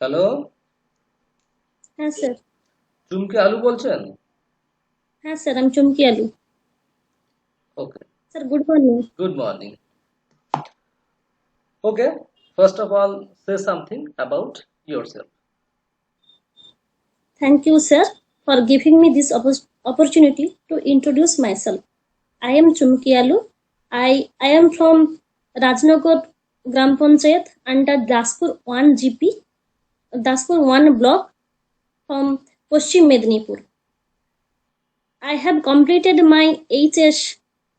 Hello, হ্যাঁ sir. চুমকি আলু বলছেন? হ্যাঁ স্যার, আমি চুমকি আলু। Okay, sir, good morning. Good morning. Okay, first of all, say something about yourself. Thank you, sir, for giving me this opportunity to introduce myself. I am Chumki Alu. I am from Rajnagar Gram Panchayat under Daspur 1 GP, Daspur 1 block from Paschim Mednipur. I have completed my HS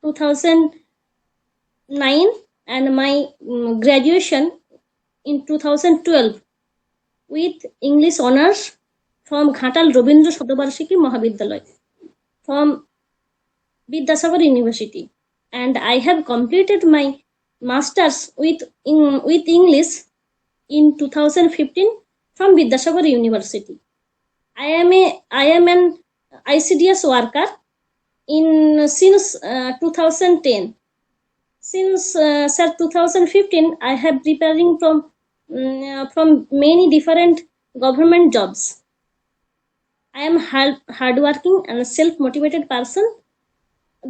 2009 and my graduation in 2012 with English honors from Ghatal Robindra Shatobarshiki Mahavidyalaya from Vidyasagar University, and I have completed my masters with English in 2015 from Vidyasagar University. I am an ICDS worker in since 2010. Since sir 2015, I have preparing from many different government jobs. I am hardworking and a self-motivated person.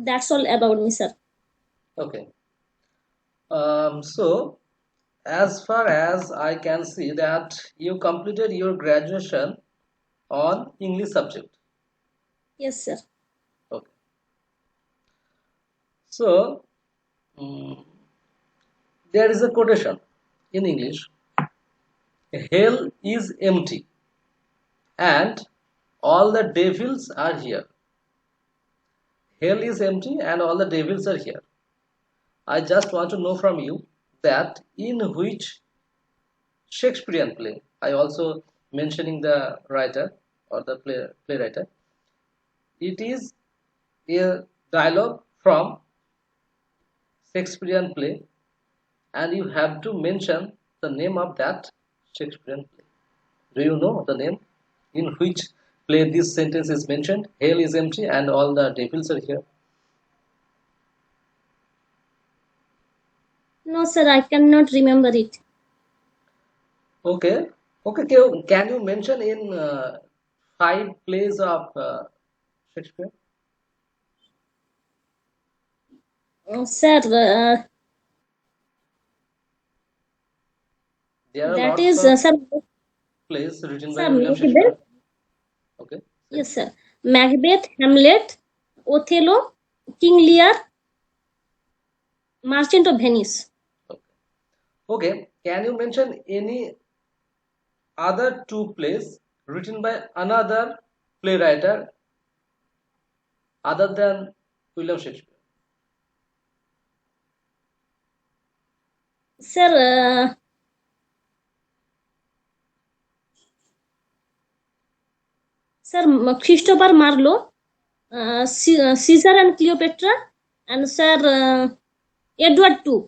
That's all about me, sir. Okay, so as far as I can see that you completed your graduation on English subject. Yes, sir. Okay, so mm, there is a quotation in English: "Hell is empty, and all the devils are here." Hell is empty, and all the devils are here. I just want to know from you that in which Shakespearean play, I also mentioning the writer or the playwriter, it is a dialogue from Shakespearean play, and you have to mention the name of that Shakespearean play. Do you know the name in which play this sentence is mentioned? Hell is empty and all the devils are here. No, sir, I cannot remember it. Okay, okay. Can you mention in five plays of Shakespeare? Sir, There are that lots is, of sir, plays written by sir, William Shakespeare. Macbeth. Okay, say. Yes, sir. Macbeth, Hamlet, Othello, King Lear, Merchant of Venice. Okay. Okay. Can you mention any other two plays written by another playwright other than William Shakespeare? Sir, Christopher Marlowe, Caesar and Cleopatra, and sir, Edward II.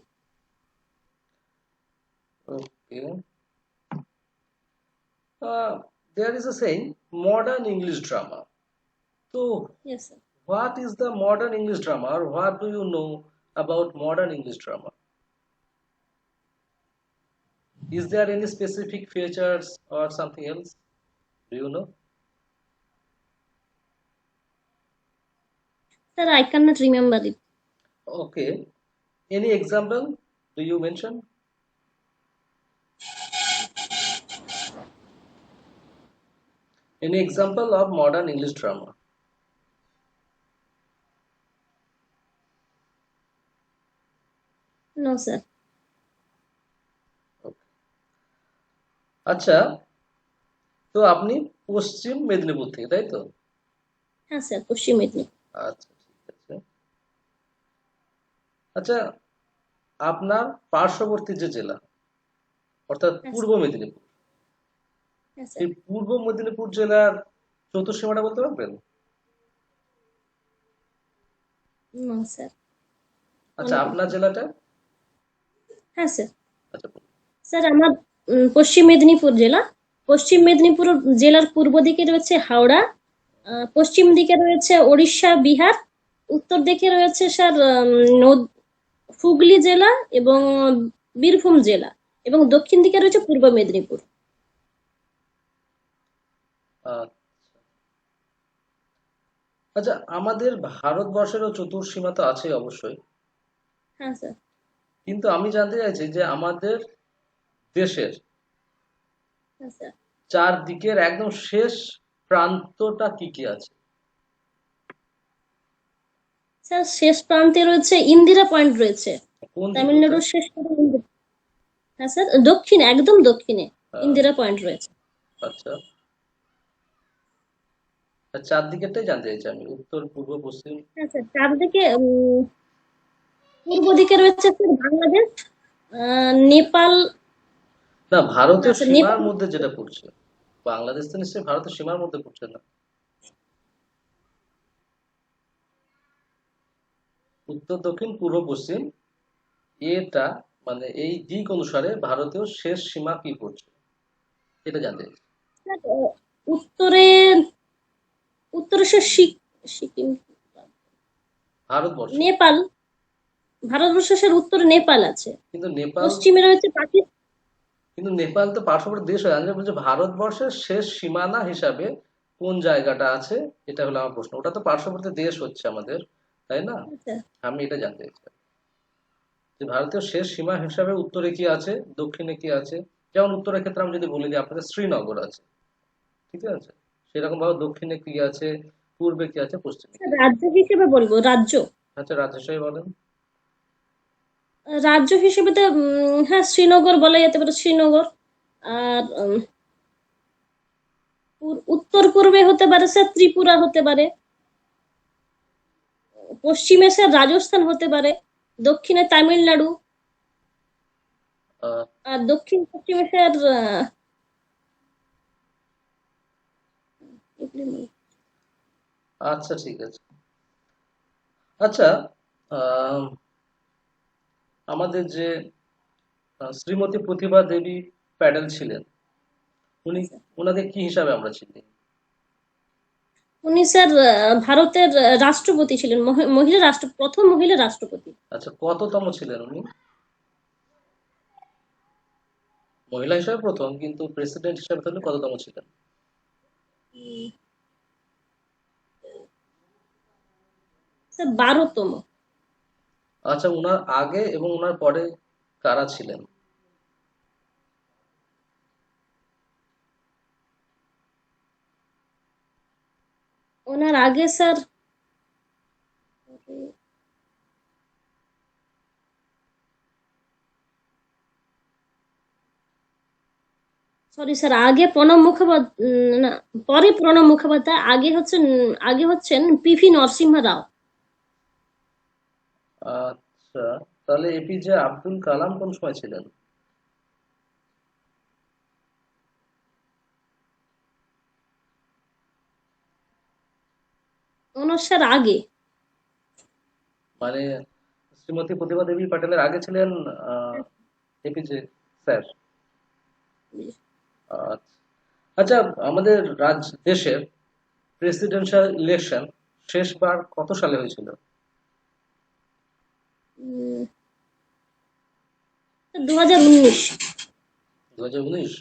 Okay. Uh, there is a saying modern English drama. So, Yes, sir. what is the modern English drama, or what do you know about modern English drama? Is there any specific features or something else? Do you know? Sir, I cannot remember it. Okay. Any example? Do you mention? Any example of modern English drama? No, sir. Okay. আচ্ছা, তো আপনি পশ্চিম মেদিনীপুর থেকে, তাই তো? হ্যাঁ sir, পশ্চিম মেদিনীপুর। আচ্ছা, ঠিক আছে। আচ্ছা, আপনার পার্শ্ববর্তী যে জেলা, অর্থাৎ হ্যাঁ পূর্ব স্যার। মেদিনীপুর, হ্যাঁ স্যার। এই পূর্ব মেদিনীপুর জেলার চতুর্সীমাটা বলতে পারবেন? নো স্যার, আচ্ছা, মনে আপনার পড়ছে না। জেলাটা? হ্যাঁ স্যার। আচ্ছা, স্যার, আমার পশ্চিম মেদিনীপুর জেলা। পশ্চিম মেদিনীপুর জেলার পূর্ব দিকে রয়েছে হাওড়া, পশ্চিম দিকে রয়েছে ওড়িশা, বিহার, উত্তর দিকে রয়েছে স্যার হুগলি জেলা এবং বীরভূম জেলা, এবং দক্ষিণ দিকে রয়েছে পূর্ব মেদিনীপুর। আচ্ছা আচ্ছা, আমাদের ভারতবর্ষেরও চতুর্সীমা তো আছে অবশ্যই, হ্যাঁ স্যার। কিন্তু আমি জানতে চাইছি যে আমাদের দেশের হ্যাঁ স্যার। চারদিকের একদম শেষ প্রান্তটা কি কি আছে? স্যার শেষ প্রান্তে রয়েছে ইন্দিরা পয়েন্ট রয়েছে, কোন দিকে ওটা? তামিলনাড়ুর শেষ প্রান্তে হ্যাঁ স্যার, দক্ষিণে, একদম দক্ষিণে আহ, ইন্দিরা পয়েন্ট রয়েছে। আচ্ছা, আর চারদিকেরটাই জানতে চাইছি আমি, উত্তর পূর্ব পশ্চিম। হ্যাঁ স্যার, চারদিকে পূর্ব দিকে রয়েছে স্যার বাংলাদেশ, নেপাল। না, না ভারতের স্যার, সীমার নেপাল। মধ্যে যেটা পড়ছে, বাংলাদেশ তো নিশ্চয়ই ভারতের সীমার মধ্যে পড়ছে না? উত্তর দক্ষিণ পূর্ব পশ্চিম, এটা মানে এই দিক অনুসারে ভারতীয় শেষ সীমা কি পড়ছে, এটা জানতে চাইছি। স্যার, উত্তরে, উত্তরে স্যার সিকিম, ভারতবর্ষে। নেপাল। ভারতবর্ষের স্যার উত্তরে নেপাল আছে, কিন্তু নেপাল, পশ্চিমে রয়েছে পাকিস্তান। কিন্তু নেপাল তো পার্শ্ববর্তী দেশ হয়ে, আমি বলছি ভারতবর্ষের শেষ সীমানা হিসাবে কোন জায়গাটা আছে, এটা হলো আমার প্রশ্ন। ওটা তো পার্শ্ববর্তী দেশ হচ্ছে আমাদের, তাই না? আমি এটা জানতে চাইছি যে ভারতীয় শেষ সীমা হিসাবে উত্তরে কি আছে, দক্ষিণে কি আছে। যেমন উত্তরের ক্ষেত্রে আমি যদি বলি যে আপনাদের শ্রীনগর আছে, ঠিক আছে, সেরকম ভাবে দক্ষিণে কি আছে, পূর্বে কি আছে, পশ্চিমে কি স্যার, আছে। রাজ্য হিসেবে বলবো, রাজ্য। আচ্ছা, রাজেশ ভাই বলেন। রাজ্য হিসেবে তো হ্যাঁ শ্রীনগর বলা যেতে পারে, শ্রীনগর। আর উত্তর পূর্বে হতে পারে স্যার ত্রিপুরা হতে পারে, পশ্চিমে স্যার রাজস্থান হতে পারে, দক্ষিণে তামিলনাড়ু, আহ, আর দক্ষিণ পশ্চিমে স্যার আচ্ছা ঠিক আছে। আচ্ছা, আহ, আমাদের যে শ্রীমতী প্রতিভা দেবী প্যাটেল ছিলেন, উনি, ওনাকে কি হিসাবে আমরা চিনি? উনি স্যার ভারতের রাষ্ট্রপতি ছিলেন, মহিলা রাষ্ট্র, প্রথম মহিলা রাষ্ট্রপতি। আচ্ছা, কততম ছিলেন উনি? মহিলা হিসাবে প্রথম, কিন্তু প্রেসিডেন্ট হিসাবে তাহলে কততম ছিলেন? উম, স্যার 12তম। আচ্ছা, উনার আগে এবং উনার পরে কারা ছিলেন? ওনার আগে স্যার, সরি স্যার, আগে প্রণব মুখোপাধ্যায়, না, পরে প্রণব মুখোপাধ্যায়, আগে হচ্ছেন পিভি নরসিংহ রাও। আচ্ছা, তাহলে এপিজে আব্দুল কালাম কোন সময় ছিলেন? ওনার স্যার আগে। মানে শ্রীমতী প্রতিভা দেবী প্যাটেলের আগে ছিলেন এপিজে স্যার। আচ্ছা আচ্ছা, আমাদের দেশের প্রেসিডেন্সিয়াল ইলেকশন শেষবার কত সালে হয়েছিল? 2019। 2019।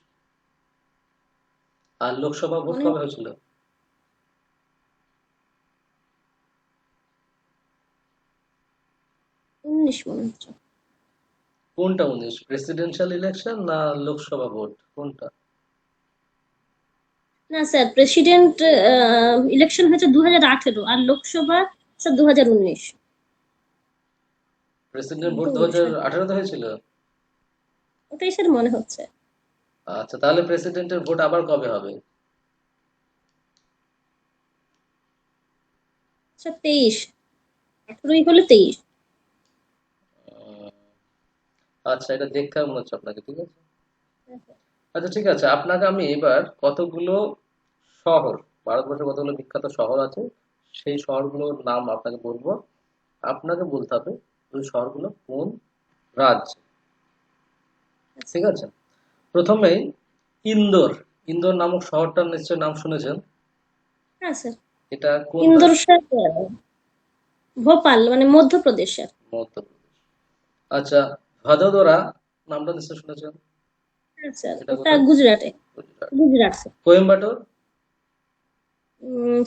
আর লোকসভা ভোট মনে কবে হচ্ছে হয়েছিল? 19 মনে হচ্ছে। কোনটা 19, প্রেসিডেন্সিয়াল ইলেকশন না লোকসভা ভোট, কোনটা? না স্যার, প্রেসিডেন্ট ইলেকশন হয়েছে 2018, আর লোকসভা স্যার 2019। প্রেসিডেন্ট ভোট দু 19 হাজার হয়তো। আঠারোতে হয়েছিল? ওটাই স্যার মনে হচ্ছে। আচ্ছা, তাহলে প্রেসিডেন্টের ভোট আবার কবে হবে? স্যার 23, 18ই হলে 23। উম, আচ্ছা, এটা দেখতে হবে মনে হচ্ছে আপনাকে, ঠিক আছে। আচ্ছা ঠিক আছে, আপনাকে আমি এবার কতগুলো শহর, ভারতবর্ষের কতগুলো বিখ্যাত শহর আছে, সেই শহরগুলোর নাম আপনাকে বলবো। আপনাকে বলতে হবে ওই শহরগুলো কোন রাজ্য, আচ্ছা। ঠিক আছে। প্রথমেই ইন্দোর। ইন্দোর নামক শহরটার নিশ্চয় নাম শুনেছেন। হ্যাঁ স্যার। এটা কোন ইন্দোর রাজ্য? স্যার ভোপাল মানে মধ্যপ্রদেশের। মধ্যপ্রদেশ। আচ্ছা, ভাদোদরা নামটা নিশ্চয় শুনেছেন। হ্যাঁ স্যার, এটা ওটা কোথায়? গুজরাটে। গুজরাট। গুজরাট স্যার। কোয়েম্বাটোর?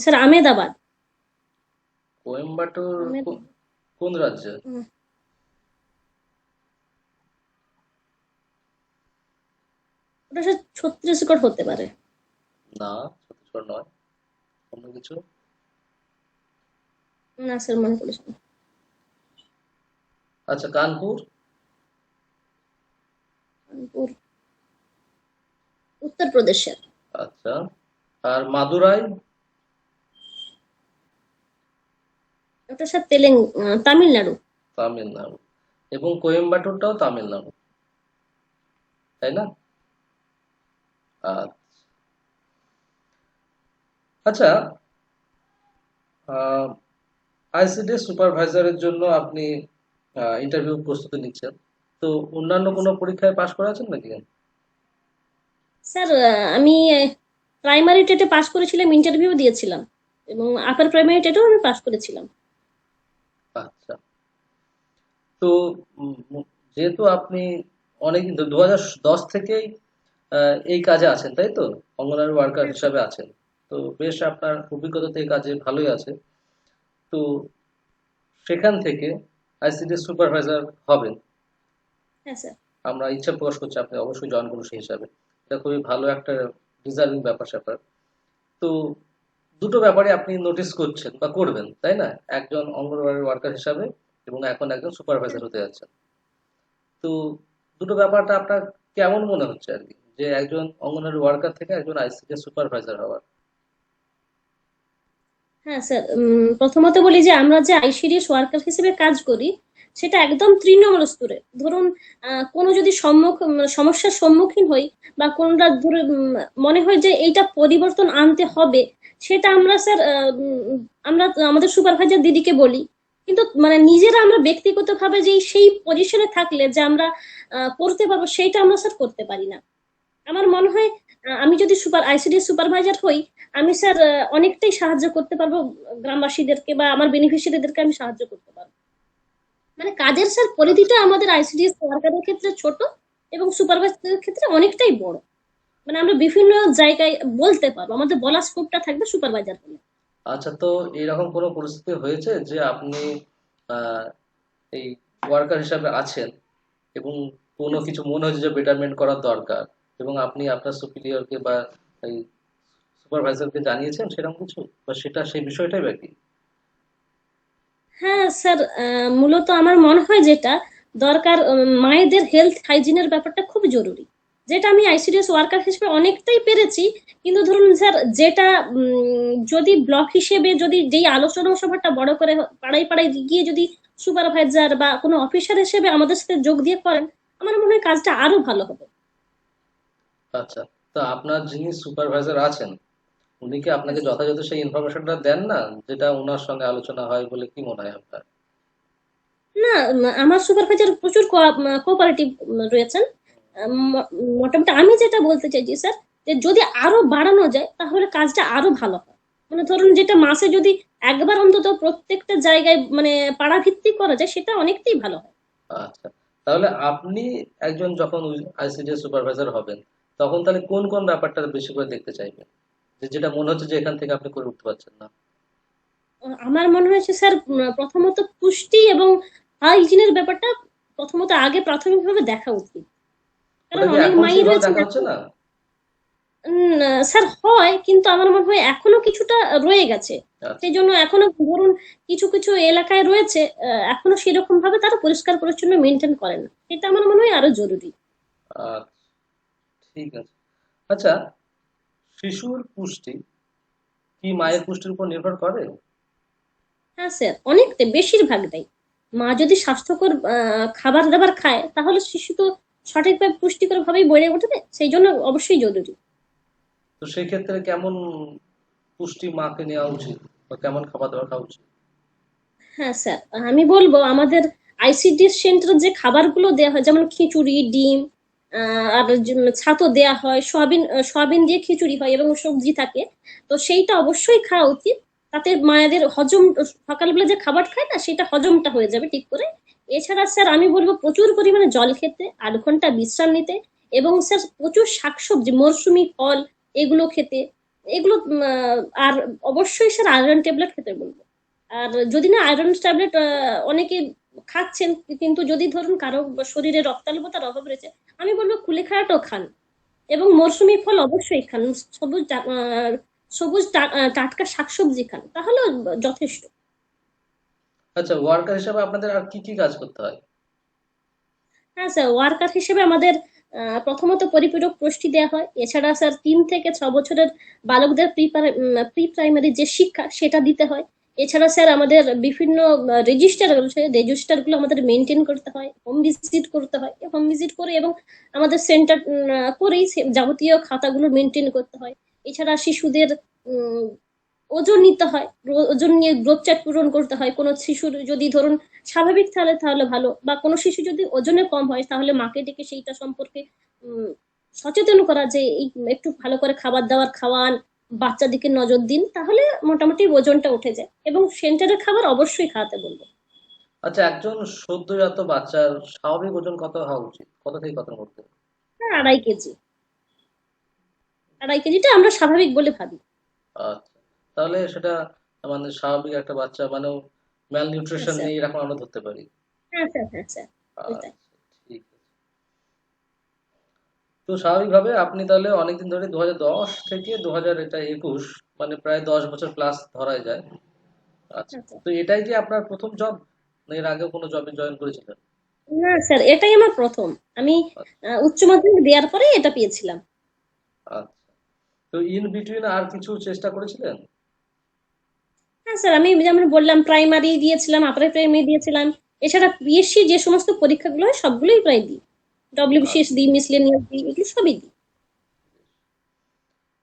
স্যার আমেদাবাদ। কোয়েম্বাটোর আমেদাবাদ। কোন রাজ্যে? উম, ওটা স্যার ছত্তিশগড় হতে পারে। না, ছত্তিশগড় নয়, অন্য কিছু। না স্যার, মনে পড়েছে না। আচ্ছা, কানপুর। কানপুর উত্তরপ্রদেশের। আচ্ছা, আর মাদুরাই? ওটা স্যার তামিলনাড়ু। তামিলনাড়ু। এবং কোয়েম্বাটোরটাও তামিলনাড়ু, তাই না? আচ্ছা। আচ্ছা, আইসিডি সুপারভাইজারের জন্য আপনি ইন্টারভিউ প্রস্তুতি নিচ্ছেন, তো অন্যান্য কোনো পরীক্ষায় পাশ করে আছেন নাকি? স্যার আমি প্রাইমারি টেটে পাস করেছিলাম, ইন্টারভিউ দিয়েছিলাম, এবং আপার প্রাইমারি টেটেও আমি পাস করেছিলাম। আচ্ছা, তো যেহেতু আপনি অনেক 2010 থেকেই এই কাজে আছেন, তাই তো? অঙ্গনওয়াড়ি ওয়ার্কার হ্যাঁ স্যার। হিসাবে আছেন, তো বেশ আপনার অভিজ্ঞতা তো এই কাজে ভালোই আছে। তো সেখান থেকে আইসিডি সুপারভাইজার হবেন, হ্যাঁ স্যার। আমরা ইচ্ছা প্রকাশ করছি আপনি অবশ্যই জয়েন করুন সেই হিসাবে। এটা খুবই ভালো একটা ডিজার্ভিং ব্যাপার স্যাপার। তো দুটো ব্যাপারে আপনি নোটিস করছেন বা করবেন, তাই না? একজন অঙ্গনওয়াড়ি ওয়ার্কার হিসাবে এবং এখন একজন হ্যাঁ সুপারভাইজার হতে যাচ্ছেন। তো দুটো ব্যাপারটা আপনার কেমন মনে হচ্ছে আর কি, যে একজন অঙ্গনওয়াড়ি ওয়ার্কার থেকে একজন আইসিডি সুপারভাইজার হওয়ার? হ্যাঁ স্যার, প্রথমত বলি যে আমরা যে আইসিডিএস ওয়ার্কার হিসেবে কাজ করি, সেটা একদম তৃণমূল স্তরে। ধরুন কোনো যদি সমস্যার সম্মুখীন হই, বা কোনটা ধরে মনে হয় যে এইটা পরিবর্তন আনতে হবে, সেটা আমরা স্যার আমরা আমাদের সুপারভাইজার দিদিকে বলি। কিন্তু মানে নিজেরা আমরা ব্যক্তিগতভাবে যে সেই পজিশনে থাকলে যে আমরা করতে পারবো, সেইটা আমরা স্যার করতে পারি না। আমার মনে হয় আমি যদি আইসিডি সুপারভাইজার হই, আমি স্যার অনেকটাই সাহায্য করতে পারবো গ্রামবাসীদেরকে, বা আমার বেনিফিশিয়ারিদেরকে আমি সাহায্য করতে পারবো। মানে কাজের স্যার আচ্ছা, পরিধিটা আমাদের আইসিডিএস ওয়ার্কারের ক্ষেত্রে ছোট, এবং সুপারভাইজারের ক্ষেত্রে অনেকটাই বড়। মানে আমরা বিভিন্ন জায়গায় বলতে পারবো, আমাদের বলার স্কোপটা থাকবে সুপারভাইজার হলে। আচ্ছা, তো এরকম কোনো পরিস্থিতি হয়েছে যে আপনি আহ, এই ওয়ার্কার হিসাবে আছেন এবং কোনো হ্যাঁ স্যার। কিছু মনে হচ্ছে যে বেটারমেন্ট করার দরকার, এবং আপনি আপনার সুপিরিয়রকে বা এই সুপারভাইজারকে জানিয়েছেন সেরকম কিছু, বা সেটা সেই বিষয়টাই বাকি? হ্যাঁ স্যার, মূলত আমার মনে হয় যেটা দরকার, মায়েদের হেলথ হাইজিনের ব্যাপারটা খুব জরুরি, যেটা আমি আইসিডিএস ওয়ার্কার হিসেবে অনেকটাই পেরেছি। কিন্তু ধরুন স্যার, যেটা যদি ব্লক হিসেবে যদি যেই আলোচনা সভাটা বড় করে পাড়ায় পাড়ায় গিয়ে যদি সুপারভাইজার বা কোনো অফিসার হিসেবে আমাদের সাথে যোগ দিয়ে করেন, আমার মনে হয় কাজটা আরো ভালো হবে। আচ্ছা, তো আপনার যিনি সুপারভাইজার আছেন উনি কি আপনাকে হ্যাঁ স্যার। যথাযথ সেই ইনফরমেশনটা দেন না, যেটা ওনার সঙ্গে আলোচনা হয় বলে কি মনে হয় আপনার? না, আমার সুপারভাইজার প্রচুর কোঅপারেটিভ রয়েছেন। ম- মোটামুটি আমি যেটা বলতে চাইছি স্যার, যে যদি আরো বাড়ানো যায় তাহলে কাজটা আরো ভালো হয়। মানে ধরুন যেটা মাসে যদি একবার অন্তত প্রত্যেকটা জায়গায় মানে পাড়া ভিত্তিক করা যায়, সেটা অনেকটাই ভালো হয়। আচ্ছা, তাহলে আপনি একজন যখন আইসিডি সুপারভাইজার হবেন, তখন তাহলে কোন কোন ব্যাপারটা বেশি করে দেখতে চাইবেন, যে যেটা মনে হচ্ছে যে এখান থেকে আপনি করে উঠতে পারছেন না? আমার মনে হয়েছে স্যার, প্রথমত পুষ্টি এবং হাইজিনের ব্যাপারটা প্রথমত আগে প্রাথমিকভাবে দেখা উচিত। ওটা কারণ কি অনেক এখন মাই সেইভাবে রয়েছেন দেখা হচ্ছে এখন। না? স্যার হয়, কিন্তু আমার মনে হয় এখনো কিছুটা রয়ে গেছে। আচ্ছা। সেই জন্য এখনো ধরুন কিছু কিছু এলাকায় রয়েছে, এখনো সেরকম ভাবে তারা পরিষ্কার পরিচ্ছন্ন মেনটেন করে না, এটা আমার মনে হয় আরো জরুরি। আচ্ছা, ঠিক আছে। আচ্ছা, শিশুর পুষ্টি কি মায়ের পুষ্টির উপর নির্ভর করে? হ্যাঁ স্যার, অনেকটা বেশিরভাগটাই। মা যদি স্বাস্থ্যকর খাবার দাবার খায়, তাহলে শিশু তো সঠিকভাবে পুষ্টিকর ভাবেই বেড়ে উঠবে, সেই জন্য অবশ্যই জরুরি। তো সেই ক্ষেত্রে কেমন পুষ্টি মাকে নেওয়া উচিত, বা কেমন খাবার দাবার খাওয়া উচিত? হ্যাঁ স্যার, আমি বলবো আমাদের আইসিডিএস সেন্টারে যে খাবারগুলো দেওয়া হয়, যেমন খিচুড়ি, ডিম, আর ছাতু দেওয়া হয়, সয়াবিন সয়াবিন দিয়ে খিচুড়ি হয় এবং সবজি থাকে। তো সেইটা অবশ্যই খাওয়া উচিত। তাতে মায়েদের হজম, সকালবেলা যে খাবার খায় না, সেটা হজমটা হয়ে যাবে ঠিক করে। এছাড়া স্যার আমি বলবো প্রচুর পরিমাণে জল খেতে, 8 ঘন্টা বিশ্রাম নিতে, এবং স্যার প্রচুর শাকসবজি, মরশুমি ফল, এগুলো খেতে। এগুলো আর অবশ্যই স্যার আয়রন ট্যাবলেট খেতে বলবো। আর যদি না আয়রন ট্যাবলেট অনেকে খাচ্ছেন, কিন্তু যদি ধরুন কারো শরীরে রক্তাল্পতার অভাব রয়েছে, আমি বলবো কুলেখাড়াটাও খান, এবং মরশুমি ফল অবশ্যই খান, সবুজ সবুজ টাটকা শাকসবজি খান, তাহলে যথেষ্ট। আচ্ছা, ওয়ার্কার হিসাবে আপনাদের আর কি কি কাজ করতে হয়? হ্যাঁ স্যার, ওয়ার্কার হিসেবে আমাদের প্রথমত পরিপূরক পুষ্টি দেওয়া হয়। এছাড়া স্যার 3 থেকে 6 বছরের বালকদের প্রি প্রাইমারি যে শিক্ষা সেটা দিতে হয়। এছাড়া স্যার আমাদের বিভিন্ন রেজিস্টার রয়েছে, রেজিস্টার গুলো আমাদের মেনটেন করতে হয়, হোম ভিজিট করতে হয়, হোম ভিজিট করে এবং আমাদের সেন্টার করেই যাবতীয় খাতাগুলো মেনটেন করতে হয়। এছাড়া শিশুদের উম, ওজন নিতে হয়, ওজন নিয়ে গ্রোথ চার্ট পূরণ করতে হয়। কোনো শিশুর যদি ধরুন স্বাভাবিক তাহলে তাহলে ভালো, বা কোনো শিশু যদি ওজনে কম হয় তাহলে মাকে ডেকে সেইটা সম্পর্কে উম, সচেতন করা, যে এই একটু ভালো করে খাবার দাবার খাওয়ান, বাচ্চাদিকে নজর দিন, তাহলে মোটামুটি ওজনটা উঠে যায়। এবং সেন্টারের খাবার অবশ্যই খাওয়াতে বলবো। আচ্ছা, একজন সদ্যজাত বাচ্চার স্বাভাবিক ওজন কত হওয়া উচিত, কত থেকে কতর মধ্যে? হ্যাঁ, 2.5 কেজি। 2.5 কেজিটা আমরা স্বাভাবিক বলে ভাবি। আচ্ছা, তাহলে সেটা মানে স্বাভাবিক একটা বাচ্চা, মানে ম্যাল হ্যাঁ নিউট্রিশন স্যার। নেই এরকম আমরা ধরতে পারি। হ্যাঁ স্যার, হ্যাঁ স্যার, আচ্ছা, ওইটাই। ঠিক আছে। তো স্বাভাবিকভাবে আপনি তাহলে অনেকদিন ধরে 2010 থেকে 2021, মানে প্রায় 10 বছর প্লাস ধরাই যায়। আচ্ছা, আচ্ছা। তো এটাই কি আপনার প্রথম জব, না এর আগে কোনো জবে জয়েন করেছিলেন? না স্যার, এটাই আমার প্রথম। আমি আচ্ছা, উচ্চ মাধ্যমিক দেওয়ার পরে এটা পেয়েছিলাম। আচ্ছা। তো ইন বিটুইন আর কিছু চেষ্টা করেছিলেন? হ্যাঁ স্যার, আমি যেমন বললাম প্রাইমারি দিয়েছিলাম, আপার প্রাইমারি দিয়েছিলাম। এছাড়া পিএসসি যে সমস্ত পরীক্ষাগুলো হয় সবগুলোই প্রায় দিই। ডব্লিউবিসিএস আচ্ছা, দিই, মিসলেনিয়াস দিই, এগুলো সবই দিই।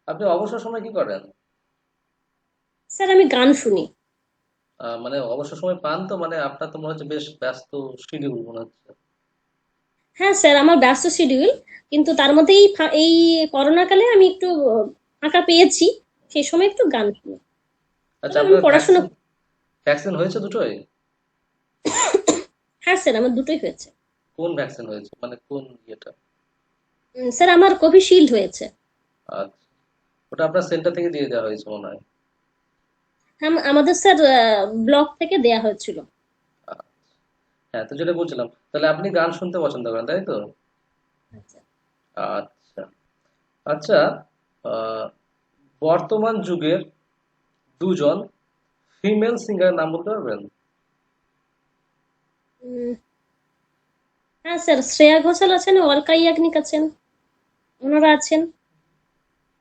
আপনি অবসর সময় কি করেন? স্যার আমি গান শুনি। মানে অবসর সময় পান তো, মানে আপনার তো মনে হচ্ছে বেশ ব্যস্ত শিডিউল মনে হচ্ছে। হ্যাঁ স্যার, আমার ব্যস্ত শিডিউল, কিন্তু তার মধ্যে এই করোনা কালে আমি একটু ফাঁকা পেয়েছি, সেই সময় একটু গান শুনি। আচ্ছা, তবে আমি আপনার পড়াশোনা। ভ্যাকসিন ভ্যাকসিন হয়েছে দুটোই? হ্যাঁ স্যার, আমার দুটোই হয়েছে। কোন ভ্যাকসিন হয়েছে, মানে কোন ইয়েটা? স্যার আমার কোভিশিল্ড হয়েছে। আচ্ছা, ওটা আপনার সেন্টার থেকে দিয়ে দেওয়া হয়েছে মনে হয়। হ্যাঁ, আমাদের স্যার ব্লক থেকে দেয়া হয়েছিল। আচ্ছা, হ্যাঁ, তো যেটা বলছিলাম, তাহলে আপনি গান শুনতে পছন্দ করেন, তাই তো? আচ্ছা। আচ্ছা, আচ্ছা। আহ, বর্তমান যুগের দুজন ফিমেল সিঙ্গারের নাম বলতে পারবেন? উম, হ্যাঁ স্যার, শ্রেয়া ঘোষাল আছেন, অলকা ইয়াগনিক আছেন, ওনারা আছেন।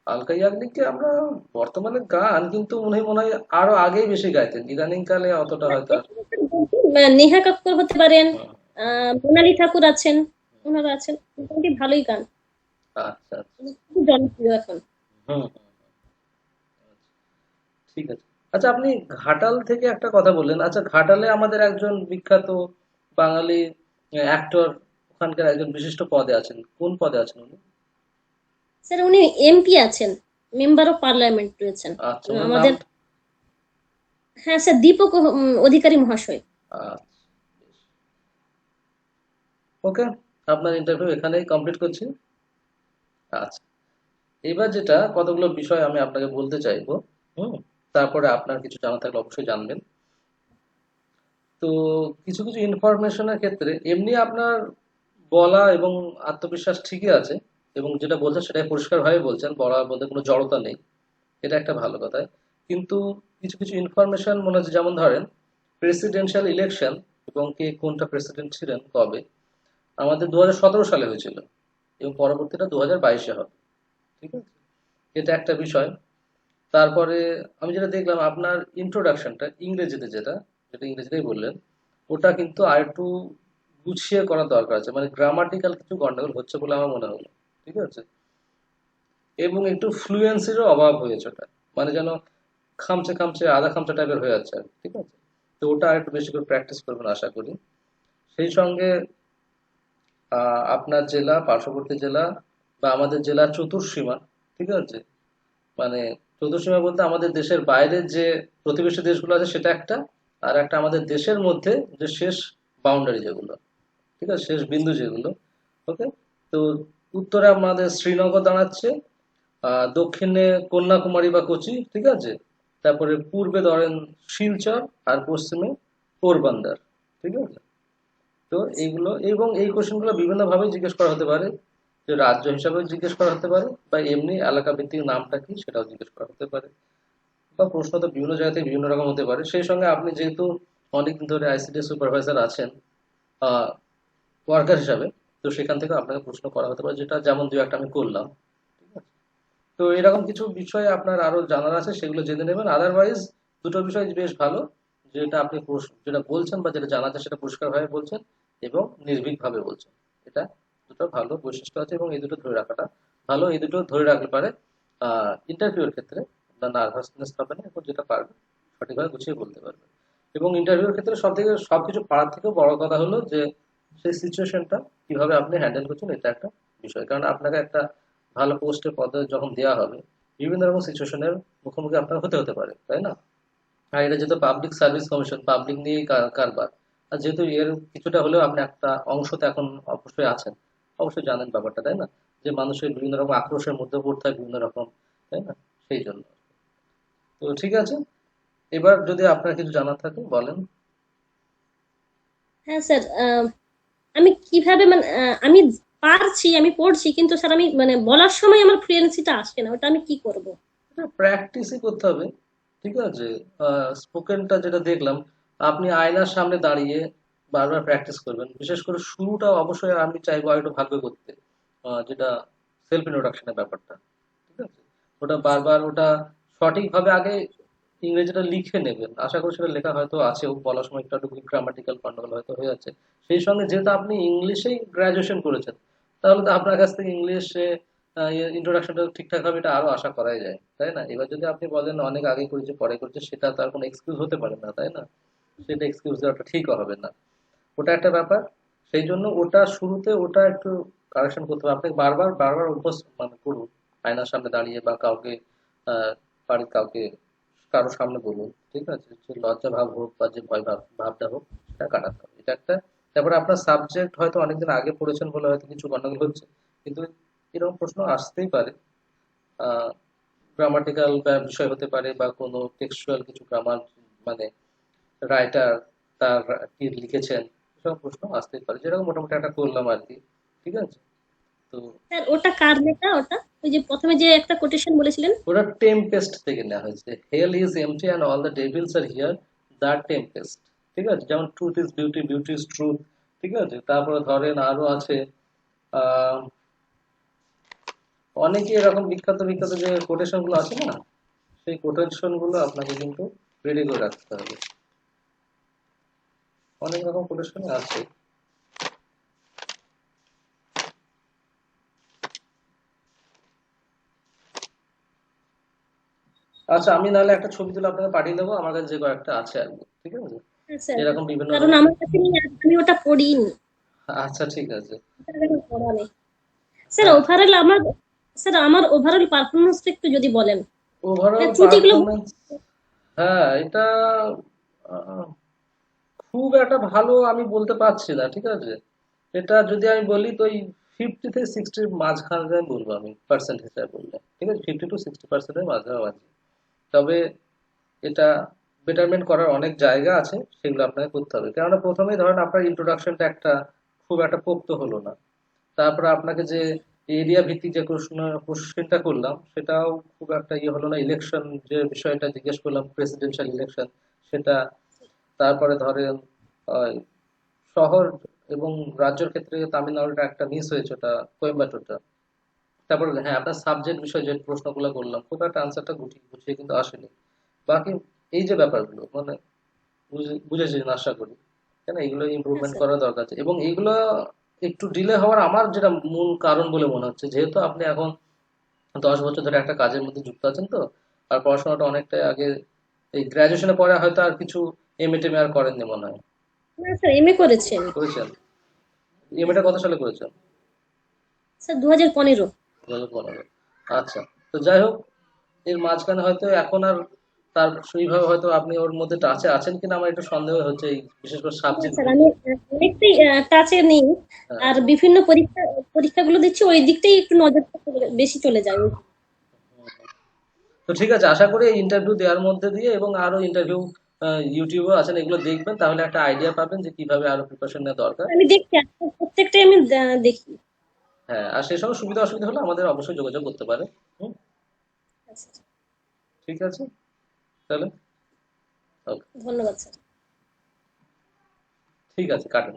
আলকা ইয়াগনিককে আমরা বর্তমানে গান কিন্তু মনে হয় আরো আগেই বেশি গাইতেন, ইদানিং কালে অতটা হয়তো আর। নেহা কক্কর হতে পারেন, হুম, মোনালি ঠাকুর আছেন, ওনারা আছেন, মোটামুটি ভালোই গান। আচ্ছা, আচ্ছা। খুব জনপ্রিয় এখন। হুম, হুম, ঠিক আছে। আচ্ছা, আপনি ঘাটাল থেকে একটা কথা বললেন। আচ্ছা, ঘাটালে আমাদের একজন বিখ্যাত বাঙালি অ্যাক্টর, ওখানকার একজন বিশিষ্ট পদে আছেন, কোন পদে আছেন উনি? স্যার উনি এমপি আছেন, মেম্বার অফ পার্লামেন্ট রয়েছেন আচ্ছা, ওনার আমাদের। নামটা? হ্যাঁ স্যার, দীপক অধিকারী মহাশয়। আচ্ছা, ওকে, আপনার ইন্টারভিউ এখানেই কমপ্লিট করছি। আচ্ছা, এবার যেটা কতগুলো বিষয় আমি আপনাকে বলতে চাইবো। হুম, তারপরে আপনার কিছু জানা থাকলে অবশ্যই জানবেন। তো কিছু কিছু ইনফরমেশনের ক্ষেত্রে এমনি আপনার বলা এবং আত্মবিশ্বাস ঠিকই আছে, এবং যেটা বলছেন সেটাই পরিষ্কারভাবে বলছেন, বলার মধ্যে কোনো জড়তা নেই। এটা একটা ভালো কথা। কিন্তু কিছু কিছু ইনফরমেশন মনে হচ্ছে, যেমন ধরেন প্রেসিডেন্সিয়াল ইলেকশন এবং কে কোনটা প্রেসিডেন্ট ছিলেন কবে, আমাদের 2017 সালে হয়েছিল এবং পরবর্তীটা 2022-এ হবে। ঠিক আছে, এটা একটা বিষয়। তারপরে আমি যেটা দেখলাম, আপনার ইন্ট্রোডাকশনটা ইংরেজিতে, যেটা যেটা ইংরেজিতেই বললেন, ওটা কিন্তু আর একটু গুছিয়ে করার দরকার আছে, মানে গ্রামাটিক্যাল কিছু গন্ডগোল হচ্ছে বলে আমার মনে হলো। ঠিক আছে, এবং একটু ফ্লুয়েন্সিরও অভাব হয়েছে ওটা, মানে যেন খামচে খামচে আধা খামচে টাইপের হয়ে যাচ্ছে আর কি। ঠিক আছে, তো ওটা আর একটু বেশি করে প্র্যাকটিস করবেন আশা করি। সেই সঙ্গে আপনার জেলা, পার্শ্ববর্তী জেলা বা আমাদের জেলার চতুর্সীমা, ঠিক আছে, মানে চতুর্সীমা বলতে আমাদের দেশের বাইরের যে প্রতিবেশী দেশগুলো আছে সেটা একটা, আর একটা আমাদের দেশের মধ্যে যে শেষ বাউন্ডারি যেগুলো, ঠিক আছে, শেষ বিন্দু যেগুলো। ওকে, তো উত্তরে আমাদের শ্রীনগর দাঁড়াচ্ছে, দক্ষিণে কন্যাকুমারী বা কোচি, ঠিক আছে, তারপরে পূর্বে ধরেন শিলচর, আর পশ্চিমে পোরবন্দর, ঠিক আছে। তো এইগুলো এবং এই কোশ্চেনগুলো বিভিন্ন ভাবে জিজ্ঞেস করা হতে পারে, যে রাজ্য হিসাবে জিজ্ঞেস করা হতে পারে, বা এমনি এলাকা ভিত্তিক নামটা কি সেটাও জিজ্ঞেস করা হতে পারে, বা প্রশ্ন তো বিভিন্ন জায়গাতে বিভিন্ন রকম হতে পারে। সেই সঙ্গে আপনি যেহেতু অনেকদিন ধরে আইসিডিএস সুপারভাইজার আছেন ওয়ার্কার হিসাবে, তো সেখান থেকে আপনাকে প্রশ্ন করা হতে পারে, যেটা যেমন দু একটা আমি করলাম, ঠিক আছে। তো এরকম কিছু বিষয় আপনার আরো জানার আছে, সেগুলো জেনে নেবেন। আদারওয়াইজ দুটো বিষয় বেশ ভালো, যেটা আপনি যেটা বলছেন বা যেটা জানা যায় সেটা পরিষ্কার ভাবে বলছেন এবং নির্ভীক ভাবে বলছেন। এটা দুটো ভালো বৈশিষ্ট্য আছে এবং এই দুটো ধরে রাখাটা ভালো। এই দুটো ধরে রাখলে পারে ইন্টারভিউর ক্ষেত্রে আপনার নার্ভাসনেস হবে না এবং যেটা পারবে সঠিকভাবে গুছিয়ে বলতে পারবে। এবং ইন্টারভিউর ক্ষেত্রে সবকিছু পারার থেকেও বড় কথা হলো যে সেই সিচুয়েশনটা কিভাবে আপনি হ্যান্ডেল করছেন, এটা একটা বিষয়। কারণ আপনাকে একটা ভালো পোস্টে পদে যখন দেওয়া হবে, বিভিন্ন রকম সিচুয়েশনের মুখোমুখি আপনার হতে পারে, তাই না? আর এটা যেহেতু পাবলিক সার্ভিস কমিশন, পাবলিক নিয়ে কারবার, আর যেহেতু এর কিছুটা হলেও আপনি একটা অংশতে এখন অবশ্যই আছেন, অবশ্যই জানেন ব্যাপারটা, তাই না? যে মানুষের বিভিন্ন রকম আক্রোশের মধ্যে পড়তে হয় বিভিন্ন রকম, তাই না? সেই জন্য। তো ঠিক আছে, এবার যদি আপনার কিছু জানার থাকে বলেন। হ্যাঁ স্যার, আমি কিভাবে মানে আমি পারছি, আমি পড়ছি, কিন্তু স্যার আমি মানে বলার সময় আমার ফ্লুয়েন্সিটা আসে না, ওটা আমি কি করব? এটা প্র্যাকটিসই করতে হবে, ঠিক আছে। স্পোকেনটা যেটা দেখলাম, আপনি আয়নার সামনে দাঁড়িয়ে বারবার প্র্যাকটিস করবেন। বিশেষ করে শুরুটা অবশ্যই আমি চাইবো আর একটু ভালো করতে, যেটা সেলফ ইন্ট্রোডাকশনের ব্যাপারটা, ঠিক আছে। ওটা বারবার ওটা সঠিকভাবে আগে ইংরেজিটা লিখে নেবেন। আশা করি সেটা লেখা হয়তো আছে, বলার সময় একটু একটু গ্রামাটিক্যাল গন্ডগোল হয়তো হয়ে যাচ্ছে। সেই সঙ্গে যেহেতু আপনি ইংলিশেই গ্রাজুয়েশন করেছেন, তাহলে তো আপনার কাছ থেকে ইংলিশে ইন্ট্রোডাকশনটা ঠিকঠাক হবে, এটা আরো আশা করাই যায়, তাই না? এবার যদি আপনি বলেন অনেক আগে করেছে পরে করেছে, সেটা তার কোনো এক্সকিউজ হতে পারে না, তাই না? সেটা এক্সকিউজ দেওয়াটা ঠিকও হবে না। ওটা একটা ব্যাপার। সেই জন্য ওটা শুরুতে ওটা একটু কারেকশন করতে হবে। আপনি বারবার বারবার অভ্যাস মানে করুন, আয়নার সামনে দাঁড়িয়ে বা কাউকে বাড়ির কাউকে কারো সামনে বলুন, ঠিক আছে। যে লজ্জা ভাব হোক বা যে ভয় ভাবটা হোক, সেটা কাটাতে হবে, এটা একটা। তারপরে আপনার সাবজেক্ট হয়তো অনেকদিন আগে পড়েছেন বলে হয়তো কিছু গন্ডগোল হচ্ছে, কিন্তু এরকম প্রশ্ন আসতেই পারে। গ্রামাটিক্যাল বিষয় হতে পারে বা কোনো টেক্সচুয়াল কিছু গ্রামার, মানে রাইটার তার কি লিখেছেন, এসব প্রশ্ন আসতেই পারে, যেরকম মোটামুটি একটা করলাম আর কি, ঠিক আছে। তো স্যার ওটা কার লেখা ওটা? ওই যে প্রথমে যে একটা কোটেশন বলেছিলেন। ওটা টেম্পেস্ট থেকে নেওয়া হয়েছে, hell is empty and all the devils are here, the Tempest, ঠিক আছে। যেমন truth is beauty, beauty is truth, ঠিক আছে। তারপরে ধরেন আরো আছে আহ অনেকে এরকম বিখ্যাত বিখ্যাত যে কোটেশন গুলো আছে না, সেই কোটেশন গুলো আপনাকে কিন্তু রেডি করে রাখতে হবে। অনেক রকম কোটেশন আছে। আচ্ছা, আমি নাহলে একটা ছবি তুলে আপনাকে পাঠিয়ে দেবো, আমার কাছে যে কয়েকটা আছে আর কি, ঠিক আছে। হ্যাঁ স্যার, এরকম বিভিন্ন কারণ রকম। আমার কাছে নেই, আর আমি ওটা পড়িনি। আচ্ছা, ঠিক আছে। ওটার এখন পড়া নেই। স্যার হ্যাঁ, ওভারঅল আমার, স্যার আমার ওভারঅল পারফরমেন্সটা একটু যদি বলেন। ওভারঅল ত্রুটিগুলো পারফরমেন্স, হ্যাঁ এটা আহ, খুব একটা ভালো আমি বলতে পারছি না, ঠিক আছে। এটা যদি আমি বলি তো ওই 50 থেকে 60 মাঝখানে আমি বলবো, আমি পার্সেন্ট হিসাবে বললে, ঠিক আছে, 50 to 60%-এর মাঝামাঝি। তবে এটা বেটারমেন্ট করার অনেক জায়গা আছে, সেগুলো আপনাকে করতে হবে। কেননা প্রথমেই ধরেন আপনার ইন্ট্রোডাকশনটা একটা খুব একটা পোক্ত হলো না। তারপরে আপনাকে যে এরিয়া ভিত্তিক যে কোশ্চেনটা করলাম, সেটাও খুব একটা ইয়ে হলো না। ইলেকশন যে বিষয়টা জিজ্ঞেস করলাম, প্রেসিডেন্সিয়াল ইলেকশন, সেটা। তারপরে ধরেন আহ, শহর এবং রাজ্যের ক্ষেত্রে তামিলনাড়ুটা একটা মিস হয়েছে, ওটা কোয়েম্বাটোরটা। তারপর হ্যাঁ, আপনার সাবজেক্ট বিষয়ে যে প্রশ্নগুলো করলাম, খুব একটা আনসারটা গুছিয়ে গুছিয়ে কিন্তু আসেনি। বাকি এই যে ব্যাপারগুলো মানে বুঝেছেন আশা করি, তাই না? এগুলো হ্যাঁ ইমপ্রুভমেন্ট স্যার। করা দরকার আছে। এবং এইগুলো একটু ডিলে হওয়ার আমার যেটা মূল কারণ বলে মনে হচ্ছে, যেহেতু আপনি এখন 10 বছর ধরে একটা কাজের মধ্যে যুক্ত আছেন, তো আর পড়াশোনাটা অনেকটাই আগে, এই গ্রাজুয়েশনের পরে হয়তো আর কিছু এমএ টেমে আর করেননি মনে হয়। না স্যার, এমএ করেছি আমি। করেছেন? হ্যাঁ এমএটা কত স্যার। সালে করেছেন? স্যার 2015। 2015। আচ্ছা। তো যাই হোক, এর মাঝখানে হয়তো এখন আর তার সেইভাবে হয়তো আপনি ওর মধ্যে টাচে আছেন কিনা আমার একটু সন্দেহ হচ্ছে, এই বিশেষ করে হ্যাঁ সাবজেক্ট স্যার, গুলো। আমি অনেকটাই টাচে নেই। হ্যাঁ, আর বিভিন্ন পরীক্ষাগুলো দিচ্ছি, ওই দিকটাই একটু নজরটা বেশি চলে যায়। তো ঠিক আছে, আশা করি এই ইন্টারভিউ দেওয়ার মধ্যে দিয়ে এবং আরো ইন্টারভিউ ইউটিউবে আছেন, এগুলো দেখবেন, তাহলে একটা আইডিয়া পাবেন যে কিভাবে আরো প্রিপারেশন নেওয়া দরকার। আমি দেখি, প্রত্যেকটাই আমি দেখি। হ্যাঁ, আর সেই সময় সুবিধা অসুবিধা হলে আমাদের অবশ্যই যোগাযোগ করতে পারে। হুম, আচ্ছা, ঠিক আছে, তাহলে ওকে, ধন্যবাদ স্যার। ঠিক আছে, কাটেন।